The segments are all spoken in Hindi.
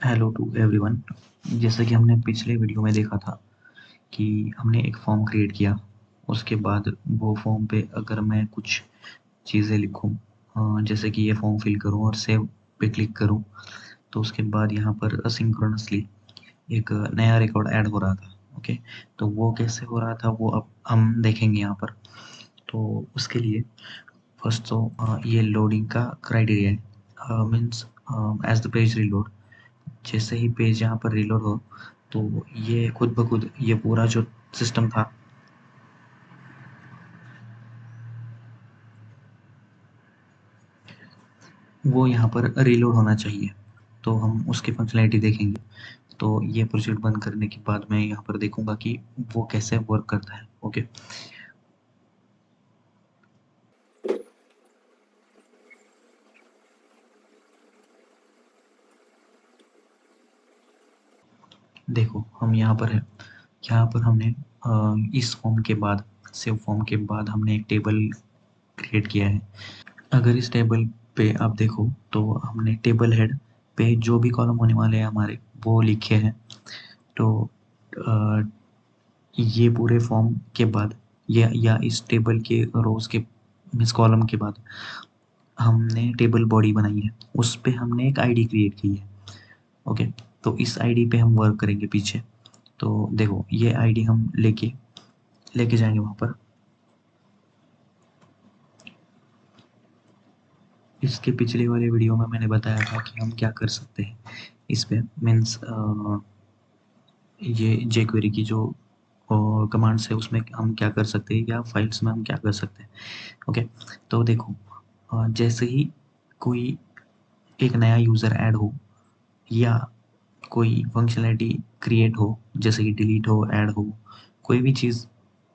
Hello to everyone. जैसा कि हमने पिछले वीडियो में देखा था कि हमने एक फॉर्म क्रिएट किया। उसके बाद वो फॉर्म पे अगर मैं कुछ चीज़ें लिखूं, जैसे कि ये फॉर्म फिल करूं और सेव पे क्लिक करूं, तो उसके बाद यहाँ पर असिंक्रोनसली एक नया रिकॉर्ड ऐड हो रहा था। ओके, तो वो कैसे हो रहा था वो अब हम देखेंगे यहाँ पर। तो उसके लिए फर्स्ट तो ये लोडिंग का क्राइटेरिया है। Means as the page reload, जैसे ही पेज यहाँ पर रीलोड हो तो ये खुद ब खुद ये पूरा जो सिस्टम था वो यहाँ पर रीलोड होना चाहिए। तो हम उसकी फंक्शनैलिटी देखेंगे। तो ये प्रोजेक्ट बंद करने के बाद मैं यहाँ पर देखूंगा कि वो कैसे वर्क करता है। ओके, देखो हम यहाँ पर है। यहाँ पर हमने इस फॉर्म के बाद, सेव फॉर्म के बाद हमने एक टेबल क्रिएट किया है। अगर इस टेबल पे आप देखो तो हमने टेबल हेड पे जो भी कॉलम होने वाले हैं हमारे वो लिखे हैं। तो अ, ये पूरे फॉर्म के बाद या इस टेबल के रोज के मीन्स कॉलम के बाद हमने टेबल बॉडी बनाई है। उस पे हमने एक आईडी क्रिएट की है। ओके, तो इस आईडी पे हम वर्क करेंगे पीछे। तो देखो ये आईडी हम लेके लेके जाएंगे वहाँ पर। इसके पिछले वाले वीडियो में मैंने बताया था कि हम क्या कर सकते हैं इस पे। मीन्स ये jQuery की जो कमांड्स है उसमें हम क्या कर सकते हैं या फाइल्स में हम क्या कर सकते हैं। ओके, तो देखो जैसे ही कोई एक नया यूज़र ऐड हो या कोई फंक्शनैलिटी क्रिएट हो, जैसे कि डिलीट हो, ऐड हो, कोई भी चीज़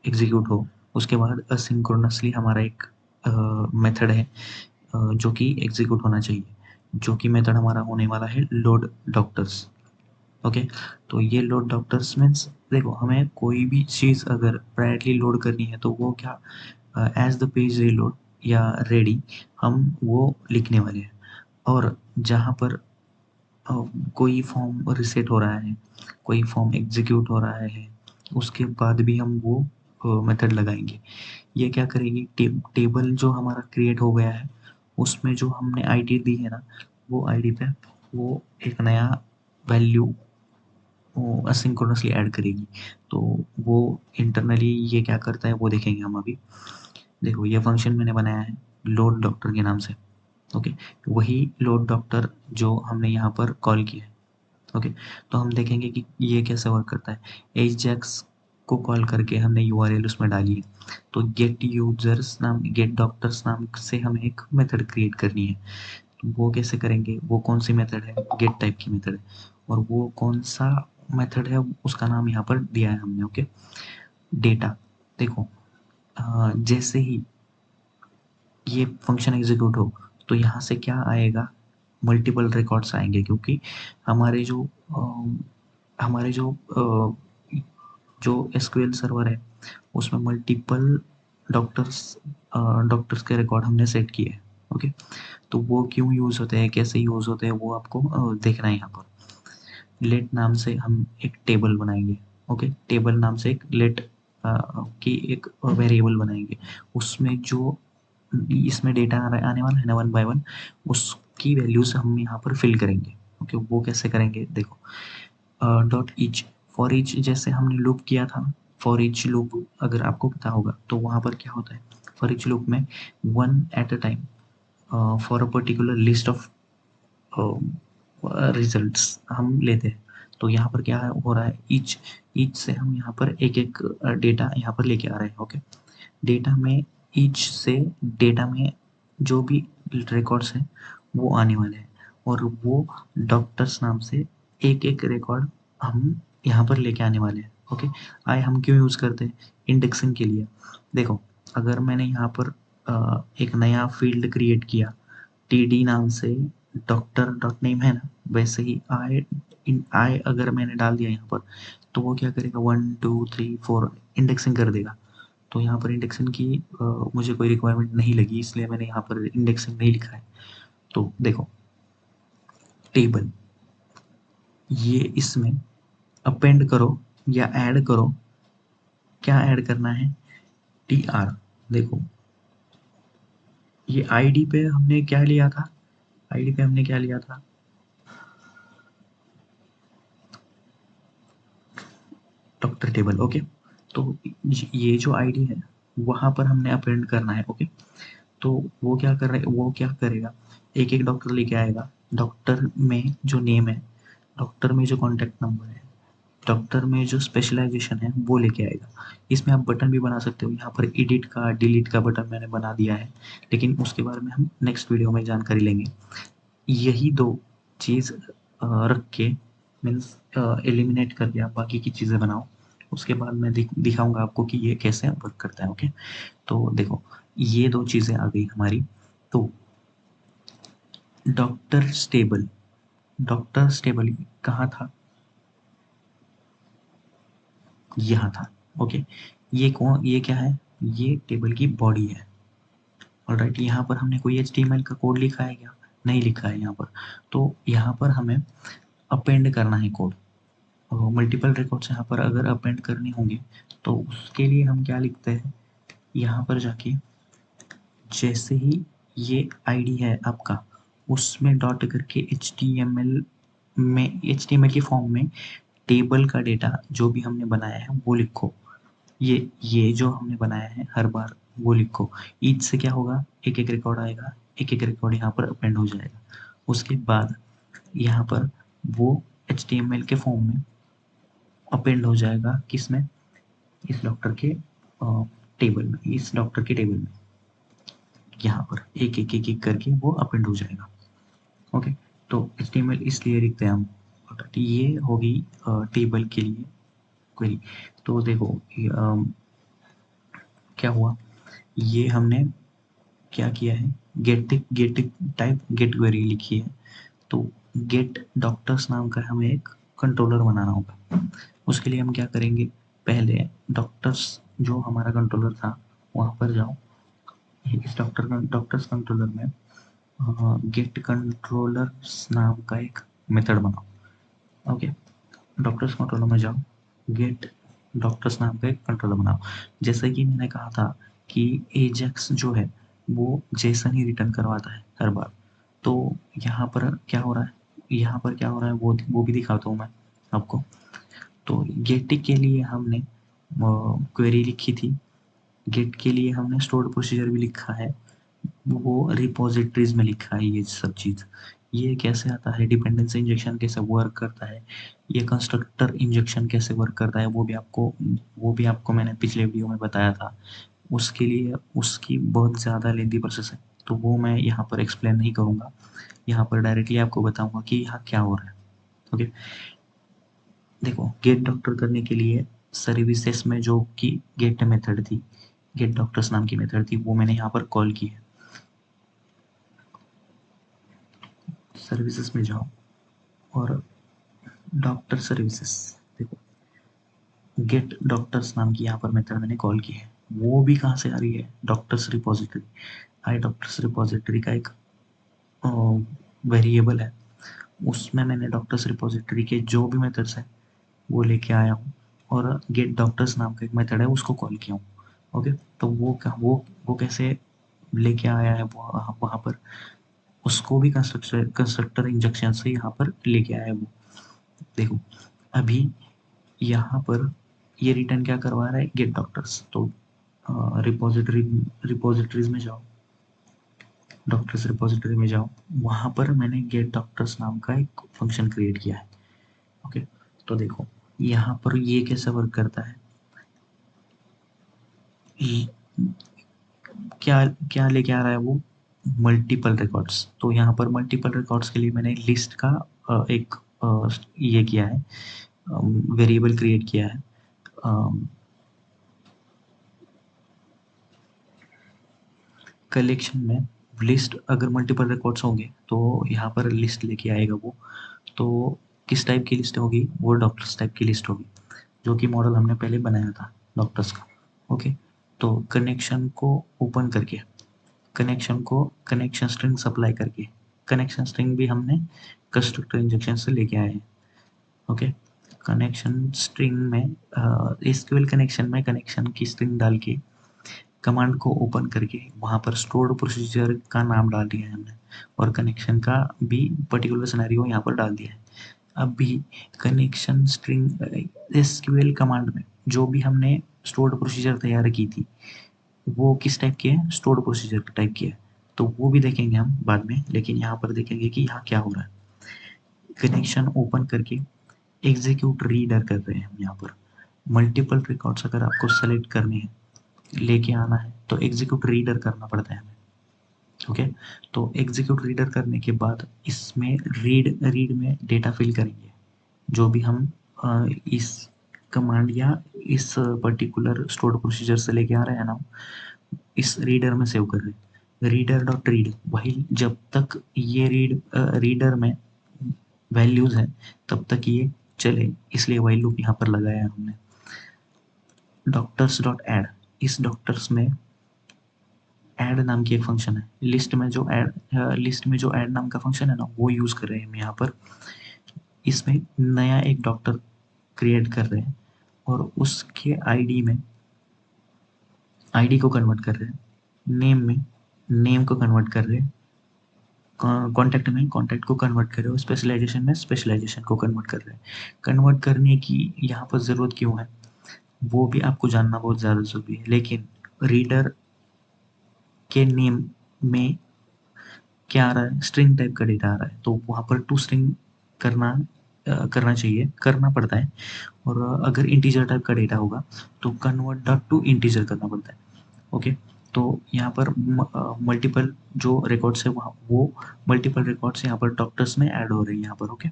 एग्जीक्यूट हो, उसके बाद असिंक्रोनसली हमारा एक मेथड है जो कि एग्जीक्यूट होना चाहिए। जो कि मेथड हमारा होने वाला है लोड डॉक्टर्स। ओके, तो ये लोड डॉक्टर्स मीन्स देखो हमें कोई भी चीज़ अगर प्रायरली लोड करनी है तो वो क्या, एज द पेज रीलोड या रेडी हम वो लिखने वाले हैं। और जहाँ पर अ, कोई फॉर्म रिसेट हो रहा है, कोई फॉर्म एग्जीक्यूट हो रहा है, उसके बाद भी हम वो मेथड लगाएंगे। ये क्या करेगी, टेबल जो हमारा क्रिएट हो गया है उसमें जो हमने आईडी दी है ना, वो आईडी पे वो एक नया वैल्यू वो असिंक्रोनसली ऐड करेगी। तो वो इंटरनली ये क्या करता है वो देखेंगे हम अभी। देखो ये फंक्शन मैंने बनाया है लोड डॉक्टर के नाम से। ओके, वही लोड डॉक्टर जो हमने यहाँ पर कॉल किया है। ओके, तो हम देखेंगे कि ये कैसे वर्क करता है। एजैक्स को कॉल करके हमने यूआरएल उसमें डाली है। तो गेट यूजर्स नाम, गेट डॉक्टर्स नाम से हमें एक मेथड क्रिएट करनी है। तो वो कैसे करेंगे, वो कौन सी मेथड है, गेट टाइप की मेथड है। और वो कौन सा मेथड है उसका नाम यहाँ पर दिया है हमने। Okay, data. देखो जैसे ही ये फंक्शन एग्जीक्यूट हो तो यहाँ से क्या आएगा, मल्टीपल रिकॉर्ड्स आएंगे। क्योंकि हमारे जो हमारे जो एसक्यूएल सर्वर है उसमें मल्टीपल डॉक्टर्स डॉक्टर्स के रिकॉर्ड हमने सेट किए हैं। ओके, तो वो क्यों यूज़ होते हैं, कैसे यूज़ होते हैं वो आपको देखना है यहाँ पर। लेट नाम से हम एक टेबल बनाएंगे। ओके, टेबल नाम से एक लेट की एक वेरिएबल बनाएंगे। उसमें जो इसमें डेटा आने वाला है ना वन बाय वन, उसकी वैल्यूज हम यहाँ पर फिल करेंगे। ओके, वो कैसे करेंगे देखो। डॉट ईच, फॉर ईच जैसे हमने लूप किया था। फॉर ईच लूप अगर आपको पता होगा तो वहाँ पर क्या होता है, फॉर ईच लूप में one at a time for a particular list of results हम लेते हैं। तो यहाँ पर क्या हो रहा है, ईच ईच से हम यहाँ पर एक एक डेटा यहाँ पर लेके आ रहे हैं। ओके, डेटा में ईच से डेटा में जो भी रिकॉर्ड्स हैं वो आने वाले हैं। और वो डॉक्टर्स नाम से एक एक रिकॉर्ड हम यहाँ पर लेके आने वाले हैं। ओके, आए हम क्यों यूज़ करते हैं, इंडेक्सिंग के लिए। देखो अगर मैंने यहाँ पर एक नया फील्ड क्रिएट किया टी डी नाम से, डॉक्टर डॉट नेम है ना, वैसे ही आई इन आई अगर मैंने डाल दिया यहाँ पर तो वो क्या करेगा, 1 2 3 4 इंडेक्सिंग कर देगा। तो यहाँ पर इंडेक्सिंग की मुझे कोई रिक्वायरमेंट नहीं लगी, इसलिए मैंने यहाँ पर इंडेक्सिंग नहीं लिखा है। तो देखो टेबल, ये इसमें अपेंड करो या ऐड करो। क्या ऐड करना है? T R. देखो ये आईडी पे हमने क्या लिया था? आईडी पे हमने क्या लिया था? Doctor table. ओके, तो ये जो आईडी है वहां पर हमने अपेंड करना है। ओके, तो वो क्या कर रहे वो क्या करेगा, एक एक डॉक्टर लेके आएगा। डॉक्टर में जो नेम है, डॉक्टर में जो कॉन्टैक्ट नंबर है, डॉक्टर में जो स्पेशलाइजेशन है वो लेके आएगा। इसमें आप बटन भी बना सकते हो। यहाँ पर एडिट का डिलीट का बटन मैंने बना दिया है, लेकिन उसके बारे में हम नेक्स्ट वीडियो में जानकारी लेंगे। यही दो चीज़ रख के मीन्स एलिमिनेट करके आप बाकी की चीज़ें बनाओ। उसके बाद मैं दिखाऊंगा आपको कि ये कैसे वर्क करता है। ओके, तो देखो ये दो चीज़ें आ गई हमारी। तो डॉक्टर स्टेबल, डॉक्टर स्टेबल कहाँ था? यहाँ था। ओके, ये कौन, ये क्या है? ये टेबल की बॉडी है। ऑलराइट, यहाँ पर हमने कोई HTML का कोड लिखा है क्या? नहीं लिखा है यहाँ पर। तो यहाँ पर हमें अपेंड करना है कोड। मल्टीपल रिकॉर्ड्स यहाँ पर अगर अपेंड करने होंगे तो उसके लिए हम क्या लिखते हैं, यहाँ पर जाके जैसे ही ये आईडी है आपका, उसमें डॉट करके HTML के फॉर्म में टेबल का डेटा जो भी हमने बनाया है वो लिखो। ये जो हमने बनाया है हर बार वो लिखो। ईच से क्या होगा, एक एक रिकॉर्ड आएगा, एक एक रिकॉर्ड यहाँ पर अपेंड हो जाएगा। उसके बाद यहाँ पर वो HTML के फॉर्म में अपेंड हो जाएगा, किसमें? इस डॉक्टर के टेबल में, इस डॉक्टर के टेबल में यहाँ पर एक एक एक एक करके वो अपेंड हो जाएगा। ओके, तो HTML इसलिए लिखते हैं हम। ये होगी टेबल के लिए क्वेरी। तो देखो क्या हुआ, ये हमने क्या किया है, गेट टाइप गेट क्वेरी लिखी है। तो गेट डॉक्टर्स नाम का हमें एक कंट्रोलर बनाना होगा। उसके लिए हम क्या करेंगे, पहले डॉक्टर्स जो हमारा कंट्रोलर था वहाँ पर जाओ। इस डॉक्टर्स कंट्रोलर में गेट कंट्रोलर्स नाम का एक मेथड बनाओ। ओके, डॉक्टर्स कंट्रोलर में जाओ, गेट डॉक्टर्स नाम का एक कंट्रोलर बनाओ। जैसे कि मैंने कहा था कि एजेक्स जो है वो जेसन ही रिटर्न करवाता है हर बार। तो यहाँ पर क्या हो रहा है, यहाँ पर क्या हो रहा है वो भी दिखाता हूँ मैं आपको। तो गेट के लिए हमने क्वेरी लिखी थी, गेट के लिए हमने स्टोर्ड प्रोसीजर भी लिखा है, वो रिपोजिटरीज में लिखा है ये सब चीज़। ये कैसे आता है, डिपेंडेंसी इंजेक्शन कैसे वर्क करता है, ये कंस्ट्रक्टर इंजेक्शन कैसे वर्क करता है, वो भी आपको मैंने पिछले वीडियो में बताया था। उसके लिए उसकी बहुत ज़्यादा लेंदी प्रोसेस है, तो वो मैं यहाँ पर एक्सप्लेन नहीं करूँगा। यहाँ पर डायरेक्टली आपको बताऊँगा कि यहाँ क्या हो रहा है। ओके, देखो गेट डॉक्टर करने के लिए सर्विसेज में जो कि गेट मेथड थी, गेट डॉक्टर्स नाम की मेथड थी, वो मैंने यहाँ पर कॉल की है। सर्विसेज में जाओ और डॉक्टर सर्विसेज, देखो गेट डॉक्टर्स नाम की यहाँ पर मेथड मैंने कॉल की है। वो भी कहाँ से आ रही है, डॉक्टर्स रिपोजिटरी। आई डॉक्टर्स रिपोजिटरी का एक वेरिएबल है, उसमें मैंने डॉक्टर्स रिपोजिटरी के जो भी मेथड्स हैं वो लेके आया हूँ, और गेट डॉक्टर्स नाम का एक मेथड है उसको कॉल किया हूँ। ओके, तो वो कैसे लेके आया है वहाँ पर, उसको भी कंस्ट्रक्टर इंजेक्शन से यहाँ पर लेके आया है वो। देखो अभी यहाँ पर ये रिटर्न क्या करवा रहा है, गेट डॉक्टर्स। तो रिपोजिटरीज में जाओ, डॉक्टर्स रिपोजिटरी में जाओ, वहाँ पर मैंने गेट डॉक्टर्स नाम का एक फंक्शन क्रिएट किया है। ओके, तो देखो यहाँ पर ये कैसे वर्क करता है, क्या क्या लेके आ रहा है वो, मल्टीपल रिकॉर्ड्स। तो यहाँ पर मल्टीपल रिकॉर्ड्स के लिए मैंने लिस्ट का एक ये किया है, वेरिएबल क्रिएट किया है। कलेक्शन में लिस्ट, अगर मल्टीपल रिकॉर्ड्स होंगे तो यहाँ पर लिस्ट लेके आएगा वो। तो किस टाइप की लिस्ट होगी, वो डॉक्टर्स टाइप की लिस्ट होगी, जो कि मॉडल हमने पहले बनाया था डॉक्टर्स का। ओके, तो कनेक्शन को ओपन करके, कनेक्शन को कनेक्शन स्ट्रिंग सप्लाई करके, कनेक्शन स्ट्रिंग भी हमने कंस्ट्रक्टर इंजेक्शन से लेके आए हैं। ओके। कनेक्शन स्ट्रिंग में एसक्यूएल कनेक्शन में कनेक्शन की स्ट्रिंग डाल के कमांड को ओपन करके वहाँ पर स्टोर्ड प्रोसीजर का नाम डाल दिया है हमने और कनेक्शन का भी पर्टिकुलर सिनेरियो यहाँ पर डाल दिया है। अब भी कनेक्शन स्ट्रिंग एसक्यूएल कमांड में जो भी हमने स्टोर्ड प्रोसीजर तैयार की थी वो किस टाइप की है, स्टोर्ड प्रोसीजर टाइप की है। तो वो भी देखेंगे हम बाद में, लेकिन यहाँ पर देखेंगे कि यहाँ क्या हो रहा है। कनेक्शन ओपन करके एग्जीक्यूट रीडर कर रहे हैं हम यहाँ पर। मल्टीपल रिकॉर्ड्स अगर आपको सेलेक्ट करने हैं, लेके आना है, तो एग्जीक्यूट रीडर करना पड़ता है हमें। ओके। तो एग्जीक्यूट रीडर करने के बाद इसमें रीड में डेटा फिल करेंगे जो भी हम इस कमांड या इस पर्टिकुलर स्टोर्ड प्रोसीजर से लेके आ रहे हैं ना, इस रीडर में सेव कर रहे हैं। रीडर डॉट रीड, वही जब तक ये रीडर में वैल्यूज है तब तक ये चले, इसलिए वाइल लूप यहाँ पर लगाया है हमने। डॉक्टर्स डॉट ऐड, इस डॉक्टर्स में ऐड नाम की एक फंक्शन है। लिस्ट में जो ऐड नाम का फंक्शन है ना, वो यूज कर रहे हैं हम यहाँ पर। इसमें नया एक डॉक्टर क्रिएट कर रहे हैं और उसके आईडी को कन्वर्ट कर रहे हैं, नेम को कन्वर्ट कर रहे हैं, कॉन्टैक्ट में कॉन्टैक्ट को कन्वर्ट कर रहे हो, स्पेशलाइजेशन में स्पेशलाइजेशन को कन्वर्ट कर रहे हैं। कन्वर्ट करने की यहाँ पर ज़रूरत क्यों है वो भी आपको जानना बहुत ज़्यादा ज़रूरी है। लेकिन रीडर के नेम में क्या आ रहा है, स्ट्रिंग टाइप का डेटा आ रहा है, तो वहाँ पर टू स्ट्रिंग करना चाहिए, करना पड़ता है। और अगर इंटीजर टाइप का डेटा होगा तो कन्वर्ट डॉट टू इंटीजर करना पड़ता है। ओके। तो यहाँ पर मल्टीपल जो रिकॉर्ड्स है वहाँ वो मल्टीपल रिकॉर्ड्स यहाँ पर डॉक्टर्स में ऐड हो रहे हैं यहाँ पर। ओके।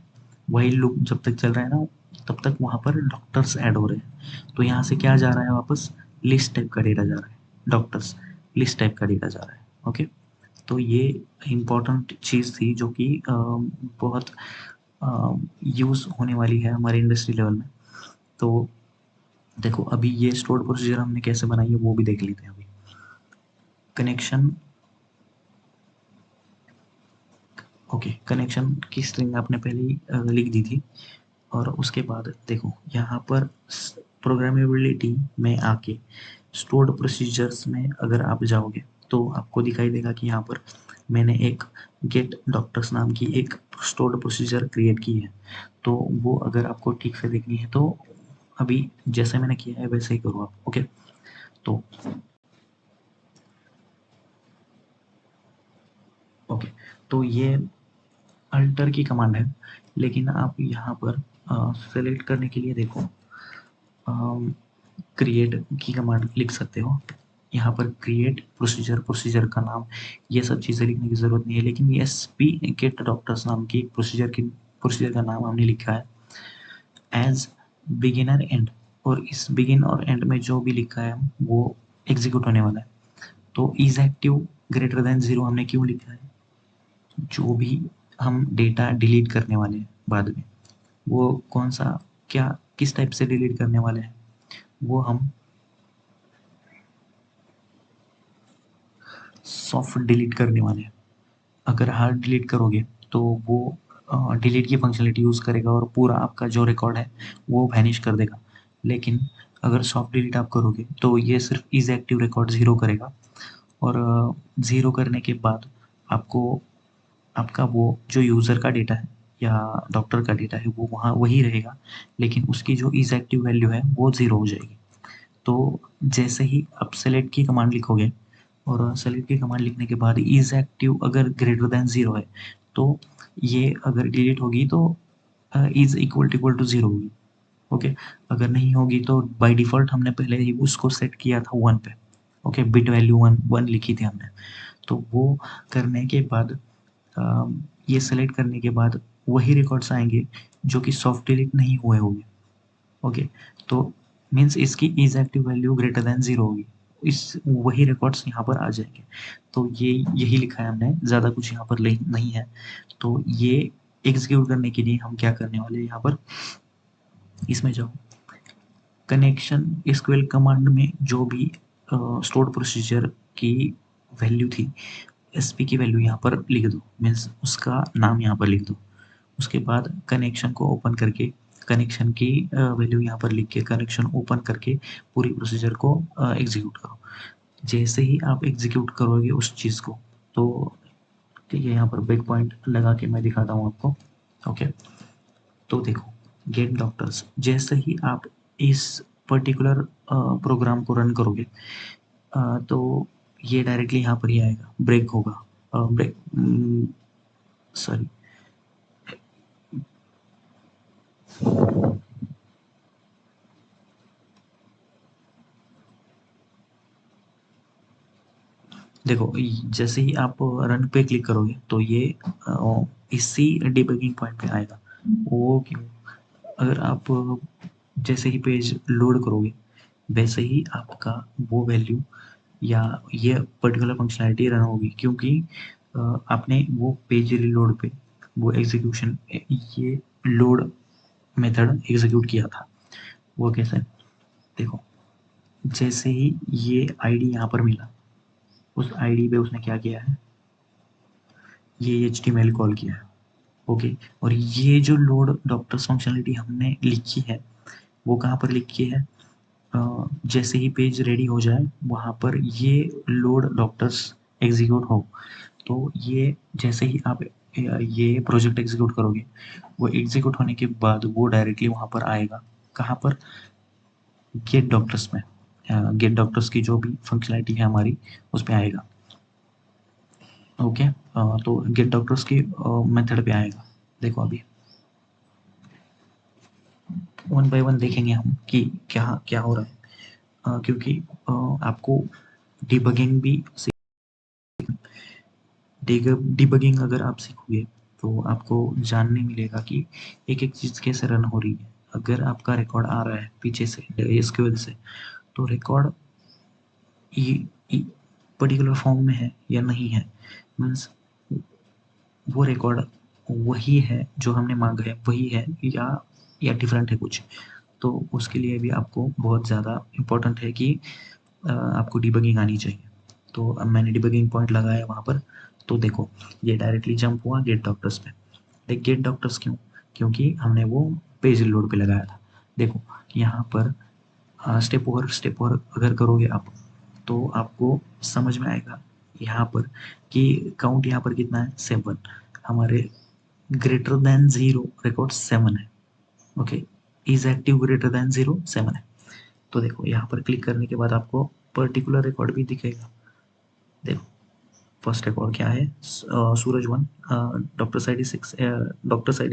वही लूप जब तक चल रहा है ना, तब तक वहाँ पर डॉक्टर्स ऐड हो रहे हैं। तो यहाँ से क्या जा रहा है, वापस लिस्ट टाइप का डेटा जा रहा है, डॉक्टर्स लिस्ट टाइप का डेटा जा रहा है। ओके। तो ये इम्पोर्टेंट चीज़ थी जो कि बहुत यूज़ होने वाली है हमारे इंडस्ट्री लेवल में। तो देखो अभी ये स्टोर्ड प्रोसीजर हमने कैसे बनाई है वो भी देख लेते हैं अभी। कनेक्शन, ओके, कनेक्शन की स्ट्रिंग आपने पहले ही लिख दी थी। और उसके बाद देखो यहाँ पर प्रोग्रामेबिलिटी में आके स्टोर्ड प्रोसीजर्स में अगर आप जाओगे तो आपको दिखाई देगा कि यहाँ पर मैंने एक गेट डॉक्टर्स नाम की एक स्टोर्ड प्रोसीजर क्रिएट की है। तो वो अगर आपको ठीक से देखनी है तो अभी जैसे मैंने किया है वैसे ही करो आप। ओके। तो ओके, तो ये अल्टर की कमांड है, लेकिन आप यहाँ पर सेलेक्ट करने के लिए देखो क्रिएट की कमांड लिख सकते हो। यहाँ पर क्रिएट प्रोसीजर, प्रोसीजर का नाम, ये सब चीज़ें लिखने की ज़रूरत नहीं है, लेकिन ये एसपी गेट डॉक्टर्स नाम की प्रोसीजर का नाम हमने लिखा है एज बिगिनर एंड। और इस बिगिन और एंड में जो भी लिखा है वो एग्जीक्यूट होने वाला है। तो इज एक्टिव ग्रेटर देन 0 हमने क्यों लिखा है, जो भी हम डेटा डिलीट करने वाले हैं बाद में, वो कौन सा, क्या, किस टाइप से डिलीट करने वाले हैं, वो हम सॉफ्ट डिलीट करने वाले हैं। अगर हार्ड डिलीट करोगे तो वो डिलीट की फंक्शनलिटी यूज़ करेगा और पूरा आपका जो रिकॉर्ड है वो वैनिश कर देगा। लेकिन अगर सॉफ्ट डिलीट आप करोगे तो ये सिर्फ इज एक्टिव रिकॉर्ड ज़ीरो करेगा। और ज़ीरो करने के बाद आपको आपका वो जो यूज़र का डेटा है या डॉक्टर का डेटा है वो वहाँ वही रहेगा, लेकिन उसकी जो इज एक्टिव वैल्यू है वो ज़ीरो हो जाएगी। तो जैसे ही आप सेलेक्ट की कमांड लिखोगे और सेलेक्ट की कमांड लिखने के बाद इज एक्टिव अगर ग्रेटर देन 0 है तो ये अगर डिलीट होगी तो इज इक्वल टू 0 होगी। ओके। अगर नहीं होगी तो बाय डिफ़ॉल्ट हमने पहले ही उसको सेट किया था 1 पे। ओके, बिट वैल्यू 1 लिखी थी हमने। तो वो करने के बाद ये सेलेक्ट करने के बाद वही रिकॉर्ड्स आएँगे जो कि सॉफ्ट डिलीट नहीं हुए होंगे। ओके। तो मीन्स इसकी is active value greater than 0 होगी, इस वही रिकॉर्ड्स यहाँ पर आ जाएंगे। तो ये यही लिखा है हमने, ज़्यादा कुछ यहाँ पर नहीं है। तो ये एग्जीक्यूट करने के लिए हम क्या करने वाले हैं, यहाँ पर इसमें जाओ, कनेक्शन एसक्यूएल कमांड में जो भी स्टोर्ड प्रोसीजर की वैल्यू थी, एसपी की वैल्यू यहाँ पर लिख दो, मीन्स उसका नाम यहाँ पर लिख दो। उसके बाद कनेक्शन को ओपन करके कनेक्शन की वैल्यू यहाँ पर लिख के कनेक्शन ओपन करके पूरी प्रोसीजर को एग्जीक्यूट करो। जैसे ही आप एग्जीक्यूट करोगे उस चीज़ को, तो ठीक है, यहाँ पर ब्रेक पॉइंट लगा के मैं दिखाता हूँ आपको। ओके, तो देखो गेट डॉक्टर्स, जैसे ही आप इस पर्टिकुलर प्रोग्राम को रन करोगे तो ये डायरेक्टली यहाँ पर ही आएगा, ब्रेक होगा, ब्रेक, सॉरी, देखो जैसे ही आप रन पे क्लिक करोगे तो ये इसी डिबगिंग पॉइंट पे आएगा। वो क्यों? अगर आप जैसे ही पेज लोड करोगे वैसे ही आपका वो वैल्यू या ये पर्टिकुलर फंक्शनैलिटी रन होगी, क्योंकि आपने वो पेज रीलोड पे वो एग्जीक्यूशन, ये लोड मेथड एग्जीक्यूट किया था। वो कैसे? देखो जैसे ही ये आईडी यहाँ पर मिला, उस आईडी पे उसने क्या किया है, ये HTML कॉल किया है। ओके, और ये जो लोड डॉक्टर्स फंक्शनलिटी हमने लिखी है वो कहाँ पर लिखी है? जैसे ही पेज रेडी हो जाए वहाँ पर ये लोड डॉक्टर्स एग्जीक्यूट हो, तो ये जैसे ही आप ये प्रोजेक्ट एग्जीक्यूट करोगे, वो एग्जीक्यूट होने के बाद वो डायरेक्टली वहाँ पर आएगा। कहाँ पर? गेट डॉक्टर्स में। गेट डॉक्टर्स की जो भी फंक्शनलिटी है हमारी उस पर आएगा। ओके, तो गेट डॉक्टर्स की मेथड पे आएगा। देखो अभी वन बाय वन देखेंगे हम कि क्या क्या हो रहा है, क्योंकि आपको डिबगिंग भी डिबगिंग अगर आप सीखोगे तो आपको जानने मिलेगा कि एक एक चीज़ कैसे रन हो रही है। अगर आपका रिकॉर्ड आ रहा है पीछे से एसक्यूएल से, तो रिकॉर्ड पर्टिकुलर फॉर्म में है या नहीं है, मीन्स वो रिकॉर्ड वही है जो हमने मांगा है वही है या डिफरेंट है कुछ। तो उसके लिए भी आपको बहुत ज़्यादा इम्पोर्टेंट है कि आपको डिबगिंग आनी चाहिए। तो अब मैंने डिबगिंग पॉइंट लगाया वहाँ पर, तो देखो ये डायरेक्टली जंप हुआ गेट डॉक्टर्स पे। देख गेट डॉक्टर्स क्यों? क्योंकि हमने वो पेज लोड पे लगाया था। देखो यहाँ पर स्टेप ओवर अगर करोगे आप तो आपको समझ में आएगा यहाँ पर कि काउंट यहाँ पर कितना है, 7। हमारे ग्रेटर देन 0 रिकॉर्ड 7 है। Okay, is active greater than 0 7 है। तो देखो यहाँ पर क्लिक करने के बाद आपको पर्टिकुलर रिकॉर्ड भी दिखेगा। देखो फर्स्ट रिकॉर्ड क्या है, सूरज 1, डॉक्टर साइडी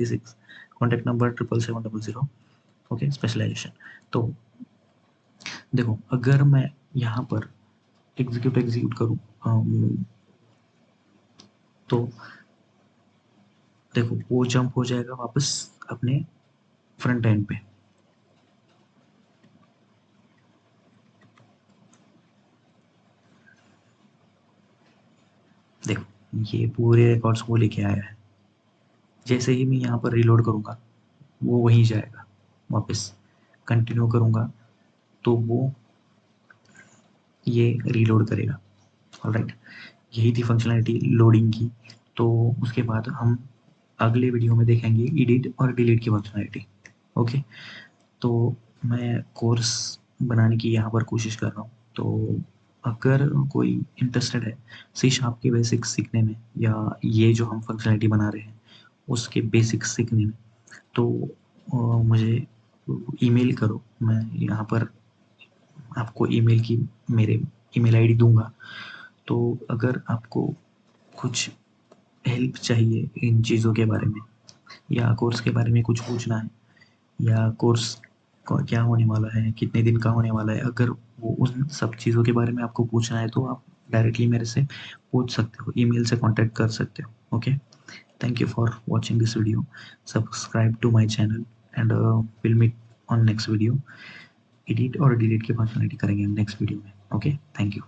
6, कॉन्टैक्ट नंबर 77700। Okay, specialization. तो देखो अगर मैं यहाँ पर एग्जीक्यूट करूँ, तो देखो वो जंप हो जाएगा वापस अपने फ्रंट एंड पे। देखो ये पूरे रिकॉर्ड्स वो लेके आया है। जैसे ही मैं यहाँ पर रीलोड करूँगा वो वहीं जाएगा वापस, कंटिन्यू करूँगा तो वो ये रीलोड करेगा। ऑलराइट, यही थी फंक्शनैलिटी लोडिंग की। तो उसके बाद हम अगले वीडियो में देखेंगे एडिट और डिलीट की फंक्शनैलिटी। ओके, तो मैं कोर्स बनाने की यहाँ पर कोशिश कर रहा हूँ। तो अगर कोई इंटरेस्टेड है सी शार्प के बेसिक्स सीखने में या ये जो हम फंक्शनैलिटी बना रहे हैं उसके बेसिक्स सीखने में, तो मुझे ईमेल करो। मैं यहाँ पर आपको ईमेल की मेरे ईमेल आईडी दूंगा। तो अगर आपको कुछ हेल्प चाहिए इन चीज़ों के बारे में या कोर्स के बारे में कुछ पूछना है या कोर्स क्या होने वाला है, कितने दिन का होने वाला है, अगर वो उन सब चीज़ों के बारे में आपको पूछना है तो आप डायरेक्टली मेरे से पूछ सकते हो, ईमेल से कांटेक्ट कर सकते हो। Okay, thank you for watching this video, subscribe to my channel and will meet on next video. Edit और डिलीट की फंक्शनलिटी करेंगे नेक्स्ट वीडियो में। Okay, thank you.